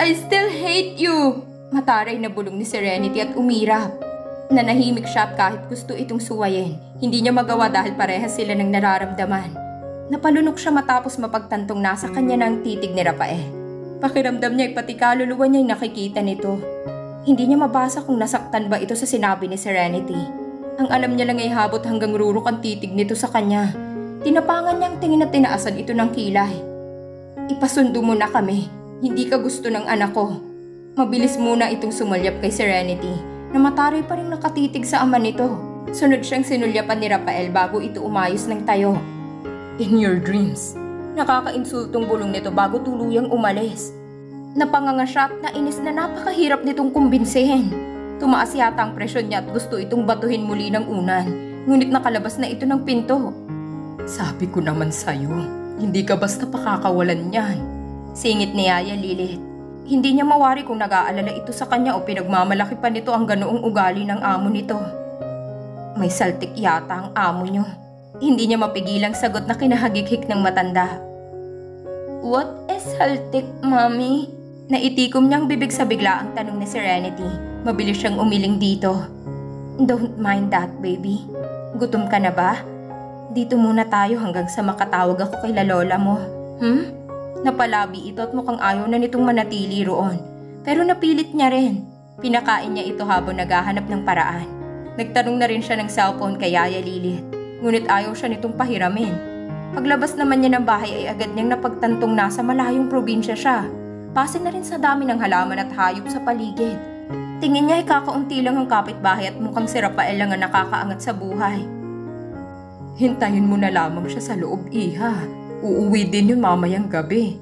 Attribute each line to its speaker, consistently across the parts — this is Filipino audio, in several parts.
Speaker 1: I still hate you! Mataray na bulong ni Serenity at umirap. Nanahimik siya at kahit gusto itong suwayin, hindi niya magawa dahil parehas sila ng nararamdaman. Napalunok siya matapos mapagtantong nasa kanya na ang titig ni Rafael. Pakiramdam niya ay pati kaluluwa niya ay nakikita nito. Hindi niya mabasa kung nasaktan ba ito sa sinabi ni Serenity. Ang alam niya lang ay habot hanggang rurok ang titig nito sa kanya. Tinapangan niyang tingin at tinaasan ito ng kilay. Ipasundo mo na kami. Hindi ka gusto ng anak ko. Mabilis muna itong sumulyap kay Serenity na mataray pa rin nakatitig sa ama nito. Sunod siyang sinulyapan ni Rafael bago ito umayos ng tayo. In your dreams. Nakakainsultong bulong nito bago tuluyang umalis. Napanganga siya at nainis na napakahirap nitong kumbinsihin. Tumaas yata ang presyon niya at gusto itong batuhin muli ng unan. Ngunit nakalabas na ito ng pinto. Sabi ko naman sa'yo, hindi ka basta pakakawalan niyan. Singit ni Yaya Lilith. Hindi niya mawari kung nag-aalala ito sa kanya o pinagmamalaki pa nito ang ganoong ugali ng amo nito. May saltik yata ang amo niyo. Hindi niya mapigilang sagot na kinahagikik ng matanda. What is saltik, Mommy? Naitikom niyang bibig sa bigla ang tanong ni Serenity. Mabilis siyang umiling dito. Don't mind that, baby. Gutom ka na ba? Dito muna tayo hanggang sa makatawag ako kay lola mo. Napalabi ito at mukhang ayaw na nitong manatili roon. Pero napilit niya rin. Pinakain niya ito habang naghahanap ng paraan. Nagtanong na rin siya ng cellphone kay Yaya Lilith. Ngunit ayaw siya nitong pahiramin. Paglabas naman niya ng bahay ay agad niyang napagtantong nasa malayong probinsya siya. Pase na rin sa dami ng halaman at hayop sa paligid. Tingin niya ay kakaunti lang ang kapitbahay at mukhang si Rafael lang ang nakakaangat sa buhay. Hintayin mo na lamang siya sa loob, iha. Uuwi din yun mamayang gabi.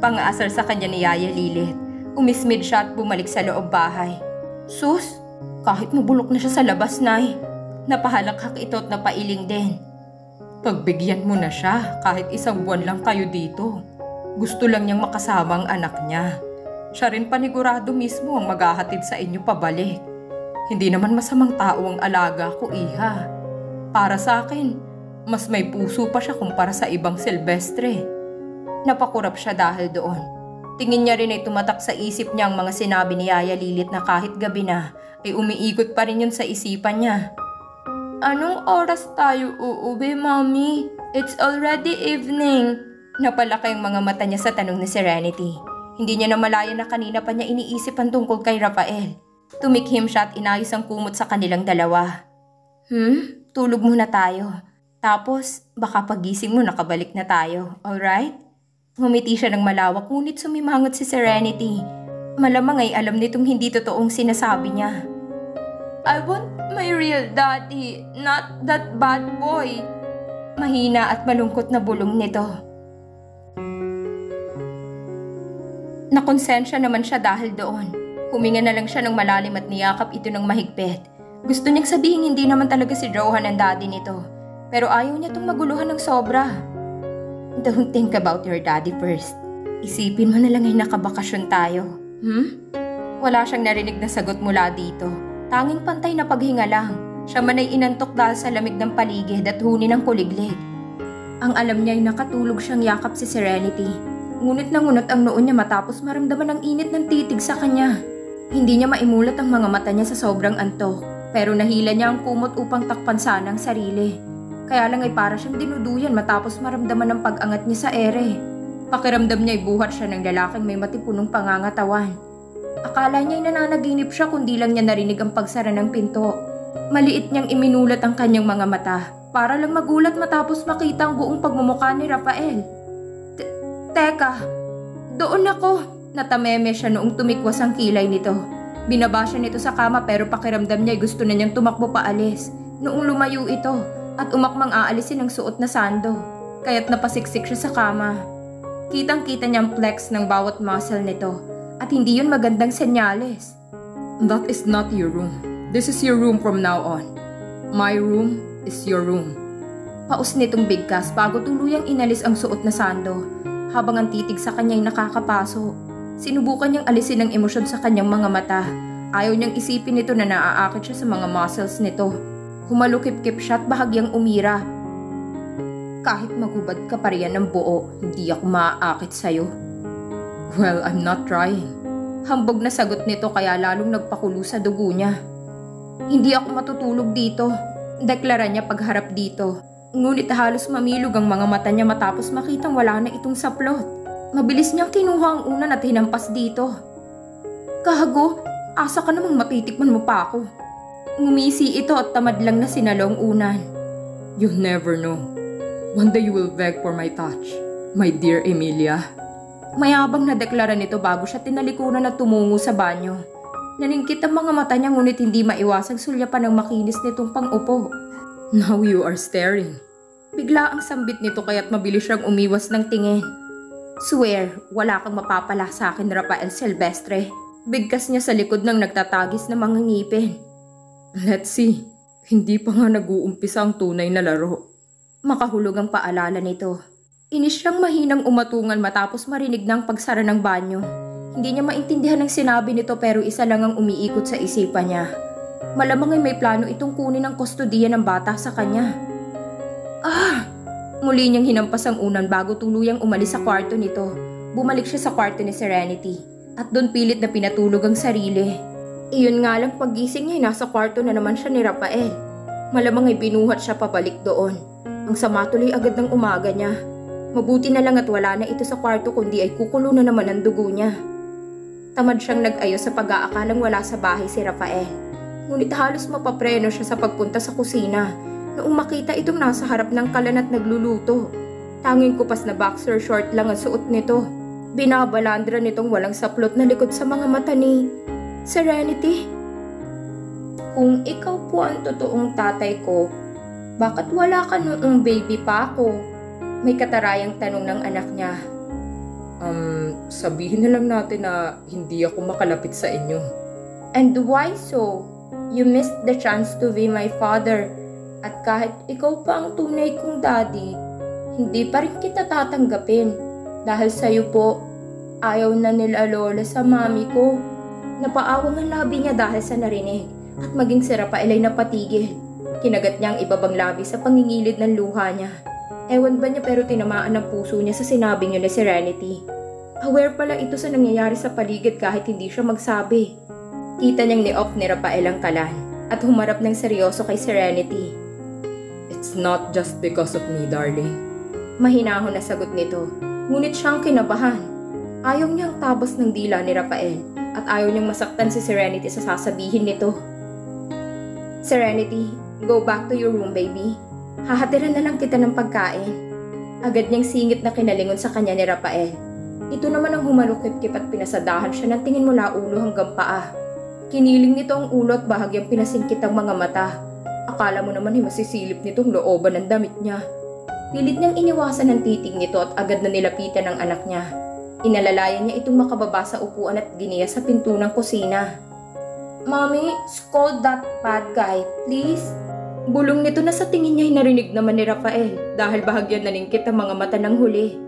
Speaker 1: Pang-aasar sa kanya ni Yaya Lilith. Umismid siya at bumalik sa loob bahay. Sus, kahit mabulok na siya sa labas, Nay. Napahalakhak ito at napailing din. Pagbigyan mo na siya kahit isang buwan lang kayo dito. Gusto lang niyang makasama ang anak niya. Siya rin panigurado mismo ang maghahatid sa inyo pabalik. Hindi naman masamang tao ang alaga ko, iha. Para sa akin, mas may puso pa siya kumpara sa ibang Silvestre. Napakurap siya dahil doon. Tingin niya rin ay tumatak sa isip niya ang mga sinabi ni Yaya Lilith na kahit gabi na, ay umiikot pa rin yun sa isipan niya. Anong oras tayo uuwi, Mommy? It's already evening. Napalaki ang mga mata niya sa tanong ni Serenity. Hindi niya namalaya na kanina pa niya iniisip ang tungkol kay Rafael. Tumikhim siya at inayos ang kumot sa kanilang dalawa. Tulog muna tayo. Tapos, baka pagising mo nakabalik na tayo, alright? Ngumiti siya ng malawak ngunit sumimangot si Serenity. Malamang ay alam nitong hindi totoong sinasabi niya. I want my real daddy, not that bad boy. Mahina at malungkot na bulong nito. Nakonsensya naman siya dahil doon. Huminga na lang siya ng malalim at niyakap ito ng mahigpit. Gusto niyang sabihin hindi naman talaga si Johan ang daddy nito. Pero ayaw niya itong maguluhan ng sobra. Don't think about your daddy first. Isipin mo na lang ay nakabakasyon tayo. Wala siyang narinig na sagot mula dito. Tanging pantay na paghinga lang. Siya man ay inantok dahil sa lamig ng paligid at huni ng kuliglig. Ang alam niya ay nakatulog siyang yakap si Serenity. Ngunit na ngunot ang noon niya matapos maramdaman ang init ng titig sa kanya. Hindi niya maimulat ang mga mata niya sa sobrang antok. Pero nahila niya ang kumot upang takpan sana ang sarili. Kaya lang ay para siyang dinuduyan matapos maramdaman ang pag-angat niya sa ere. Pakiramdam niya ay buhat siya ng lalaking may matipunong pangangatawan. Akala niya ay nananaginip siya kundi lang niya narinig ang pagsara ng pinto. Maliit niyang iminulat ang kanyang mga mata para lang magulat matapos makita ang buong pagmumukha ni Rafael. Teka, doon ako! Natameme siya noong tumikwas ang kilay nito. Binaba siya nito sa kama pero pakiramdam niya ay gusto na niyang tumakbo paalis. Noong lumayo ito at umakmang aalisin ang suot na sando. Kaya't napasiksik siya sa kama. Kitang-kita niya ang flex ng bawat muscle nito. At hindi yun magandang senyales. That is not your room. This is your room from now on. My room is your room. Paus nitong bigkas bago tuluyang inalis ang suot na sando. Habang ang titig sa kanya ay nakakapaso. Sinubukan niyang alisin ang emosyon sa kanyang mga mata. Ayaw niyang isipin nito na naaakit siya sa mga muscles nito. Humalukip-kip siya at bahagyang umira. Kahit magubad ka pa riyan ng buo, hindi ako maaakit sa'yo. Well, I'm not trying. Hambog na sagot nito kaya lalong nagpakulo sa dugo niya. Hindi ako matutulog dito, deklara niya pagharap dito. Ngunit halos mamilog ang mga mata niya matapos makitang wala na itong saplot. Mabilis niyang kinuha ang unan at hinampas dito. Gago, asa ka namang matitikman mo pa ako. Ngumisi ito at tamad lang na sinalong unan.
Speaker 2: You'll never know. One day you will beg for my touch, my dear Emilia.
Speaker 1: Mayabang na deklara nito bago siya tinalikuran at tumungo sa banyo. Naningkit ang mga mata niya ngunit hindi maiwasang sulyapan ng makinis nitong pang-upo.
Speaker 2: Now you are staring.
Speaker 1: Bigla ang sambit nito kaya't mabilis siyang umiwas ng tingin. Swear, wala kang mapapala sa akin, Rafael Silvestre. Bigkas niya sa likod ng nagtatagis na mga ngipin.
Speaker 2: Let's see. Hindi pa nga nag-uumpisa ang tunay na laro.
Speaker 1: Makahulog ang paalala nito. Inis siyang mahinang umatungan matapos marinig ng pagsara ng banyo. Hindi niya maintindihan ang sinabi nito pero isa lang ang umiikot sa isipan niya. Malamang ay may plano itong kunin ang kustodiya ng bata sa kanya. Muli niyang hinampas ang unan bago tuluyang umalis sa kwarto nito. Bumalik siya sa kwarto ni Serenity at doon pilit na pinatulog ang sarili. Iyon nga lang paggising niya nasa kwarto na naman siya ni Rafael. Malamang ay binuhat siya pabalik doon. Ang sama tuloy agad ng umaga niya. Mabuti na lang at wala na ito sa kwarto kundi ay kukulo na naman ang dugo niya. Tamad siyang nag-ayos sa pag-aakalang wala sa bahay si Rafael. Ngunit halos mapapreno siya sa pagpunta sa kusina noong makita itong nasa harap ng kalan at nagluluto. Tanging kupas na boxer short lang ang suot nito. Binabalandra nitong walang saplot na likod sa mga mata ni Serenity. Kung ikaw po ang totoong tatay ko, bakit wala ka noong baby pa ako? May katarayang tanong ng anak niya.
Speaker 2: Sabihin na lang natin na hindi ako makalapit sa inyo.
Speaker 1: And why so? You missed the chance to be my father. At kahit ikaw pa ang tunay kong daddy, hindi pa rin kita tatanggapin. Dahil sa'yo po, ayaw na nila lola sa mami ko. Napaawang ang labi niya dahil sa narinig at maging si Rafael ay napatigil. Kinagat niya ang ibabang labi sa pangingilid ng luha niya. Ewan ba niya pero tinamaan ang puso niya sa sinabing niya ni Serenity. Aware pala ito sa nangyayari sa paligid kahit hindi siya magsabi. Kita niyang ni-off ni Rafael ang kalan at humarap ng seryoso kay Serenity.
Speaker 2: It's not just because of me, darling.
Speaker 1: Mahinahon na sagot nito, ngunit siyang kinabahan. Ayaw niyang tabas ng dila ni Rafael at ayaw niyang masaktan si Serenity sa sasabihin nito. Serenity, go back to your room, baby. Hahatiran na lang kita ng pagkain. Agad niyang singit na kinalingon sa kanya ni Rafael. Ito naman ang humalukip-kip at pinasadahan siya ng tingin mula ulo hanggang paa. Kiniling nito ang ulo at bahagyang pinasingkit ang mga mata. Akala mo naman ay masisilip nitong looban ng damit niya. Pilit niyang iniwasan ang titig nito at agad na nilapitan ng anak niya. Inalalayan niya itong makababa sa upuan at giniya sa pinto ng kusina. Mommy, scold that bad guy, please. Bulong nito na sa tingin niya ay narinig naman ni Rafael dahil bahagyan naningkit ang mga mata ng huli.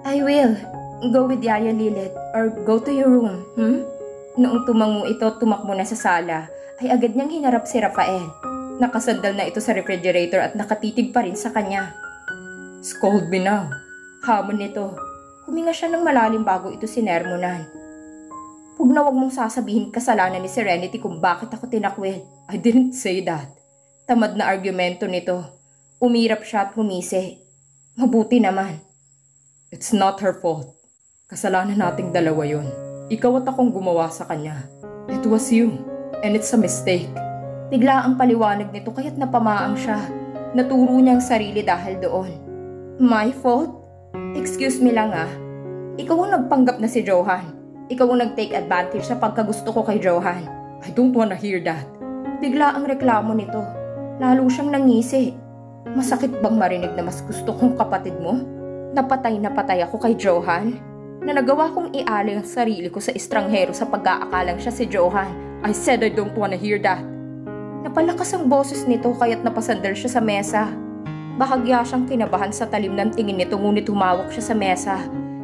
Speaker 1: I will. Go with Yaya Lilith or go to your room, Noong tumango ito tumakbo na sa sala, ay agad niyang hinarap si Rafael. Nakasandal na ito sa refrigerator at nakatitig pa rin sa kanya.
Speaker 2: Scold me now.
Speaker 1: Hamon nito. Huminga siya ng malalim bago ito sinermonan. Huwag na huwag mong sasabihin kasalanan ni Serenity kung bakit ako tinakwil.
Speaker 2: I didn't say that.
Speaker 1: Tamad na argumento nito. Umirap siya at humisi. Mabuti naman.
Speaker 2: It's not her fault. Kasalanan nating dalawa yun. Ikaw at akong gumawa sa kanya. It was you. And it's a mistake.
Speaker 1: Bigla ang paliwanag nito kaya't napamaang siya. Naturo niya ang sarili dahil doon. My fault? Excuse me lang Ikaw ang nagpanggap na si Johan. Ikaw ang nag-take advantage sa pagkagusto ko kay Johan.
Speaker 2: I don't wanna hear that.
Speaker 1: Bigla ang reklamo nito. Lalo siyang nangisi. Masakit bang marinig na mas gusto kong kapatid mo? Napatay ako kay Johan? Na nagawa kong ialay ang sarili ko sa estranghero sa pag-aakalang siya si Johan.
Speaker 2: I said I don't wanna hear that.
Speaker 1: Napalakas ang boses nito kaya't napasandal siya sa mesa. Bahagya siyang kinabahan sa talim ng tingin nito ngunit humawak siya sa mesa.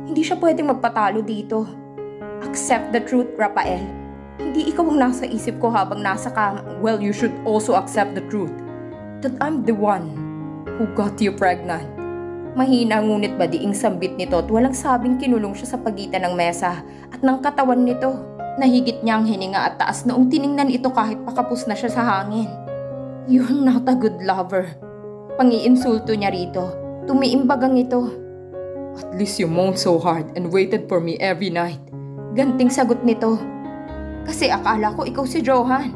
Speaker 1: Hindi siya pwedeng magpatalo dito. Accept the truth, Rafael. Hindi ikaw ang nasa isip ko habang nasa kama.
Speaker 2: Well, you should also accept the truth. That I'm the one who got you pregnant.
Speaker 1: Mahina ngunit badiing sambit nito at walang sabing kinulong siya sa pagitan ng mesa at ng katawan nito. Nahigit niya ang hininga at taas noong tiningnan ito kahit pakapos na siya sa hangin. You're not a good lover. Pangiinsulto niya rito. Tumiimbagang ito.
Speaker 2: At least you moaned so hard and waited for me every night.
Speaker 1: Ganting sagot nito. Kasi akala ko ikaw si Johan.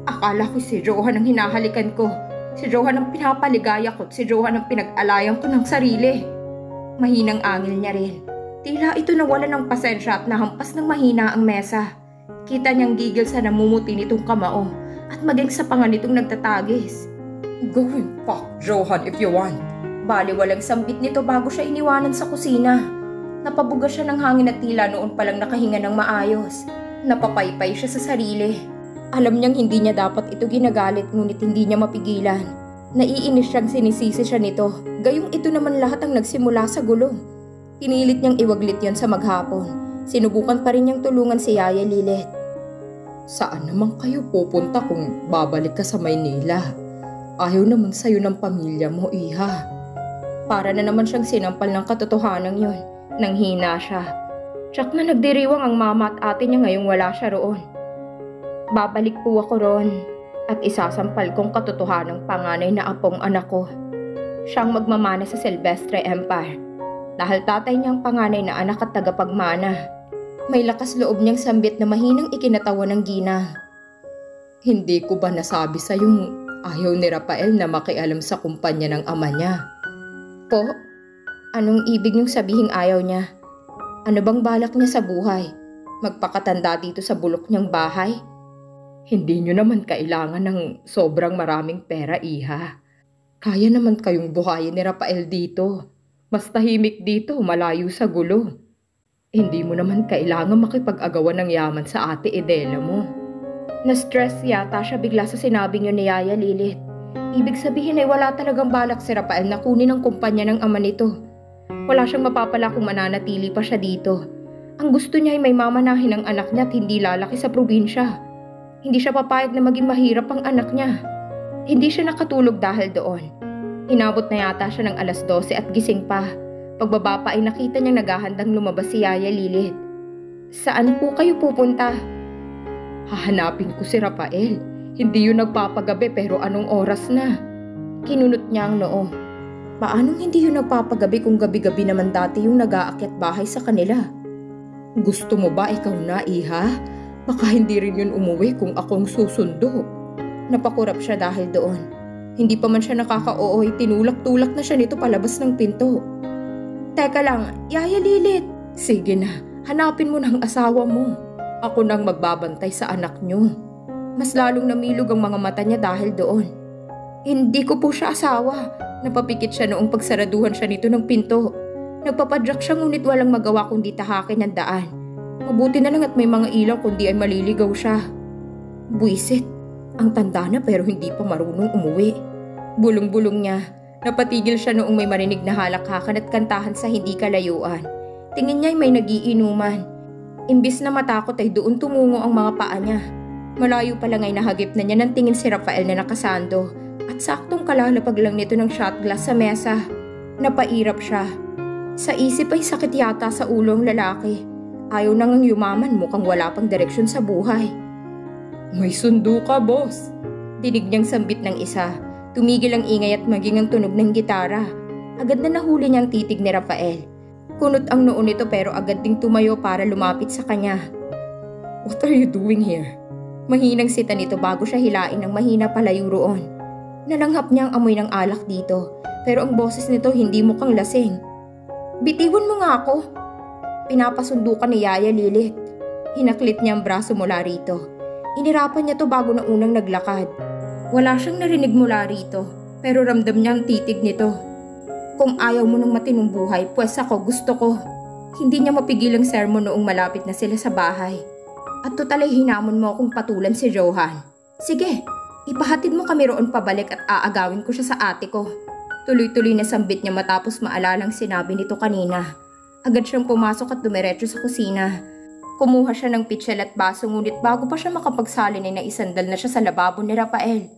Speaker 1: Akala ko si Johan ang hinahalikan ko. Si Johan ang pinapaligaya ko at si Johan ang pinag-alayan ko ng sarili. Mahinang angil niya rin. Tila ito nawala ng pasensya at nahampas ng mahina ang mesa. Kita niyang gigil sa namumuti nitong kamao at maging sa panga nitong nagtatagis.
Speaker 2: Go and fuck Johan if you want.
Speaker 1: Baliwalang sambit nito bago siya iniwanan sa kusina. Napabuga siya ng hangin at tila noon palang nakahinga ng maayos. Napapaypay siya sa sarili. Alam niyang hindi niya dapat ito ginagalit ngunit hindi niya mapigilan. Naiinis siyang sinisisi siya nito. Gayong ito naman lahat ang nagsimula sa gulo. Pinilit niyang iwaglit yon sa maghapon. Sinubukan pa rin niyang tulungan si Yaya Lilith.
Speaker 2: Saan naman kayo pupunta kung babalik ka sa Maynila? Ayaw naman sa'yo ng pamilya mo, iha.
Speaker 1: Para na naman siyang sinampal ng katotohanan yun. Nang hina siya. Tsak na nagdiriwang ang mama at ate niya ngayong wala siya roon. Babalik po ako roon at isasampal kong katotohanang panganay na apong anak ko. Siyang magmamana sa Silvestre Empire. Dahil tatay niyang panganay na anak at tagapagmana. May lakas loob niyang sambit na mahinang ikinatawa ng ginang.
Speaker 2: Hindi ko ba nasabi sa'yong ayaw ni Rafael na makialam sa kumpanya ng ama niya?
Speaker 1: Po? Anong ibig niyong sabihing ayaw niya? Ano bang balak niya sa buhay? Magpakatanda dito sa bulok niyang bahay?
Speaker 2: Hindi niyo naman kailangan ng sobrang maraming pera, iha. Kaya naman kayong buhayin ni Rafael dito. Mas tahimik dito, malayo sa gulo. Hindi mo naman kailangan makipag-agawan ng yaman sa ate Edela mo.
Speaker 1: Na-stress yata siya bigla sa sinabing yun ni Yaya Lilith. Ibig sabihin ay wala talagang balak si Rafael na kunin ang kumpanya ng ama nito. Wala siyang mapapala kung mananatili pa siya dito. Ang gusto niya ay may mamanahin ang anak niya at hindi lalaki sa probinsya. Hindi siya papayag na maging mahirap ang anak niya. Hindi siya nakatulog dahil doon. Inabot na yata siya ng 12:00 at gising pa. Pagbaba pa ay nakita niyang naghahandang lumabas si Yaya Lilith. Saan po kayo pupunta?
Speaker 2: Hahanapin ko si Rafael. Hindi yun nagpapagabi pero anong oras na?
Speaker 1: Kinunot niya ang noo. Paanong hindi yun nagpapagabi kung gabi-gabi naman dati yung nag-aakyat bahay sa kanila?
Speaker 2: Gusto mo ba ikaw na, iha? Baka hindi rin yun umuwi kung akong susundo.
Speaker 1: Napakurap siya dahil doon. Hindi pa man siya nakaka-ooy, tinulak-tulak na siya nito palabas ng pinto. Teka lang, Yaya Lilith.
Speaker 2: Sige na, hanapin mo ng asawa mo. Ako nang magbabantay sa anak niyo.
Speaker 1: Mas lalong namilog ang mga mata niya dahil doon. Hindi ko po siya asawa. Napapikit siya noong pagsaraduhan siya nito ng pinto. Nagpapadyak siya ngunit walang magawa kundi tahakin ang daan. Mabuti na lang at may mga ilaw kundi ay maliligaw siya. Buisit. Ang tanda na pero hindi pa marunong umuwi. Bulong-bulong niya. Napatigil siya noong may marinig na halakhakan at kantahan sa hindi kalayuan. Tingin niya ay may nagiinuman. Imbis na matakot ay doon tumungo ang mga paa niya. Malayo pa lang ay nahagip na niya ng tingin si Rafael na nakasando at saktong kalalapag lang nito ng shot glass sa mesa. Napairap siya. Sa isip ay sakit yata sa ulo ang lalaki. Ayaw nang yumaman, mukhang wala pang direksyon sa buhay.
Speaker 2: May sundo ka, boss.
Speaker 1: Dinig niyang sambit ng isa. Tumigil ang ingay at maging ang tunog ng gitara. Agad na nahuli niyang titig ni Rafael. Kunot ang noo nito pero agad ding tumayo para lumapit sa kanya.
Speaker 2: What are you doing here?
Speaker 1: Mahinang sita nito bago siya hilain ng mahina palayo roon. Nalanghap niya ang amoy ng alak dito pero ang boses nito hindi mukhang lasing. Bitiwan mo nga ako. Pinapasundukan ni Yaya Lilith. Hinaklit niya ang braso mula rito. Inirapan niya to bago na unang naglakad. Wala siyang narinig mula rito pero ramdam niya ang titig nito. Kung ayaw mo ng matinong buhay, pues ako gusto ko. Hindi niya mapigil ang sermon noong malapit na sila sa bahay. At total ay hinamon mo akong patulan si Johan. Sige, ipahatid mo kami roon pabalik at aagawin ko siya sa ate ko. Tuloy-tuloy na sambit niya matapos maalalang sinabi nito kanina. Agad siyang pumasok at dumiretso sa kusina. Kumuha siya ng pitsil at baso ngunit bago pa siya makapagsalin ay naisandal na siya sa lababo ni Rafael.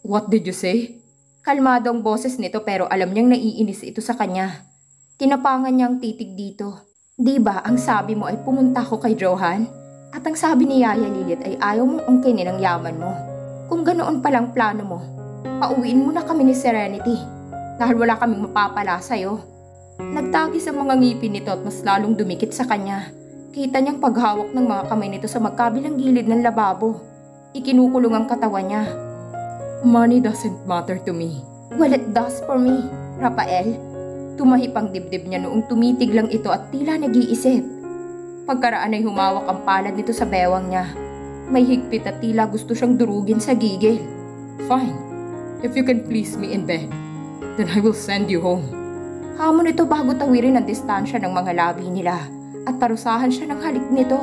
Speaker 2: What did you say?
Speaker 1: Kalmado ang boses nito pero alam niyang naiinis ito sa kanya. Tinapangan niya ang titig dito. Di ba ang sabi mo ay pumunta ko kay Johan? At ang sabi ni Yaya Lilith ay ayaw mong ungkinin ang yaman mo. Kung ganoon palang plano mo, pauwiin mo na kami ni Serenity dahil wala kaming mapapala sa'yo. Nagtagis ang mga ngipin nito at mas lalong dumikit sa kanya. Kita niyang paghawak ng mga kamay nito sa magkabilang gilid ng lababo. Ikinukulong ang katawan niya.
Speaker 2: Money doesn't matter to me.
Speaker 1: Well, it does for me, Rafael. Tumahip ang dibdib niya noong tumitig lang ito at tila nag-iisip. Pagkaraan ay humawak ang palad nito sa bewang niya. May higpit at tila gusto siyang durugin sa gigil.
Speaker 2: Fine. If you can please me in bed, then I will send you home.
Speaker 1: Hamon ito bago tawirin ang distansya ng mga labi nila at parusahan siya ng halik nito.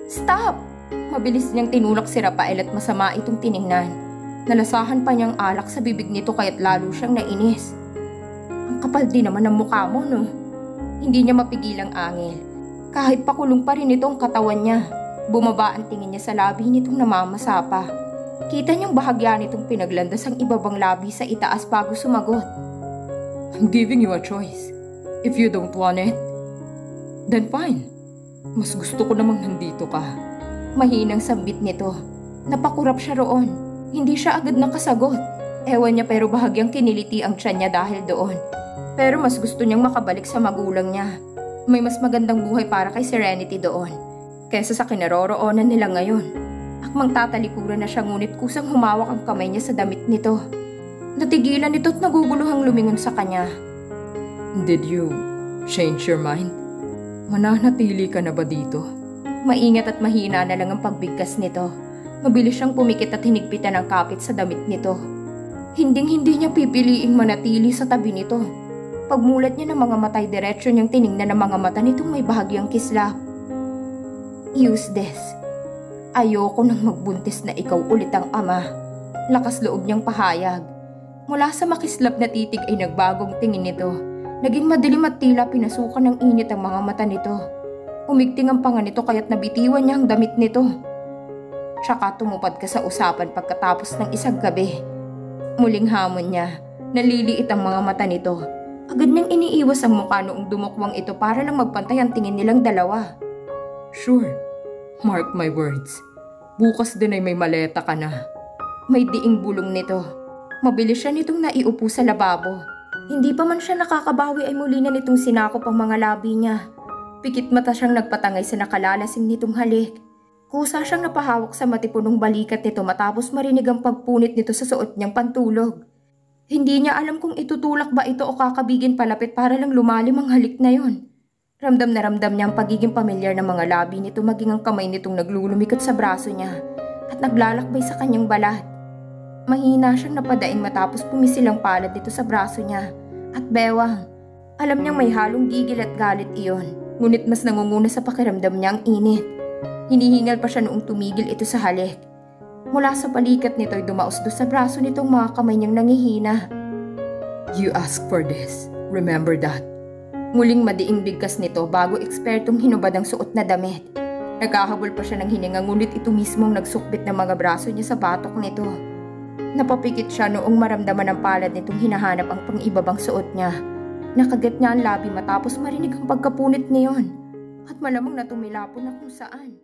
Speaker 1: Stop! Mabilis niyang tinulak si Rafael at masama itong tiningnan. Nalasahan pa niyang alak sa bibig nito kaya't lalo siyang nainis. Ang kapal din naman ng mukha mo, no? Hindi niya mapigil ang angil. Kahit pakulong pa rin ito ang katawan niya, bumaba ang tingin niya sa labi nitong namamasapa. Kita niyang bahagya nitong pinaglandas ang ibabang labi sa itaas bago sumagot.
Speaker 2: I'm giving you a choice. If you don't want it, then fine. Mas gusto ko namang nandito ka.
Speaker 1: Mahinang sambit nito. Napakurap siya roon. Hindi siya agad nakasagot. Ewan niya pero bahagyang kiniliti ang tiyan niya dahil doon. Pero mas gusto niyang makabalik sa magulang niya. May mas magandang buhay para kay Serenity doon kaysa sa kinaroroonan nila ngayon. Akmang tatalikuran na siya ngunit kusang humawak ang kamay niya sa damit nito. Natigilan ito at naguguluhang lumingon sa kanya.
Speaker 2: Did you change your mind? Mananatili ka na ba dito?
Speaker 1: Maingat at mahina na lang ang pagbigkas nito. Mabilis siyang pumikit at hinigpitan ang kapit sa damit nito. Hinding-hindi niya pipiliing manatili sa tabi nito. Pagmulat niya ng mga matay diretsyo niyang tiningnan ang mga mata nitong may bahagyang kislap. Use this. Ayoko nang magbuntis na ikaw ulit ang ama. Lakas loob niyang pahayag. Mula sa makislap na titig ay nagbagong tingin nito. Naging madilim at tila pinasukan ng init ang mga mata nito. Umigting ang panga nito kaya't nabitiwan niya ang damit nito. Tsaka tumupad ka sa usapan pagkatapos ng isang gabi. Muling hamon niya. Naliliit ang mga mata nito. Agad niyang iniiwas ang mukha noong dumukwang ito para lang magpantay ang tingin nilang dalawa.
Speaker 2: Sure. Mark my words. Bukas din ay may maleta ka na.
Speaker 1: May diing bulong nito. Mabilis siya nitong naiupo sa lababo. Hindi pa man siya nakakabawi ay muli na nitong sinakop ang mga labi niya. Pikit mata siyang nagpatangay sa nakalalasing nitong halik. Kusa siyang napahawak sa matipunong balikat nito matapos marinig ang pagpunit nito sa suot niyang pantulog. Hindi niya alam kung itutulak ba ito o kakabigin palapit para lang lumalim ang halik na yon. Ramdam na ramdam niya ang pagiging pamilyar ng mga labi nito maging ang kamay nitong naglulumikot sa braso niya at naglalakbay sa kanyang balat. Mahina siyang napadaing matapos pumisil ang palad nito sa braso niya at bewang. Alam niyang may halong gigil at galit iyon, ngunit mas nangunguna sa pakiramdam niya ang init. Hinihingal pa siya noong tumigil ito sa halik. Mula sa balikat nito ay dumausdos sa braso nitong mga kamay niyang nangihina.
Speaker 2: You asked for this. Remember that.
Speaker 1: Muling madiing bigkas nito bago ekspertong hinubad ang suot na damit. Nagkahabol pa siya ng hininga ngunit ito mismong nagsukbit ng mga braso niya sa batok nito. Napapikit siya noong maramdaman ang palad nitong hinahanap ang pang-ibabang suot niya. Nakagat niya ang labi matapos marinig ang pagkapunit niyon at malamang na tumilapon na kung saan.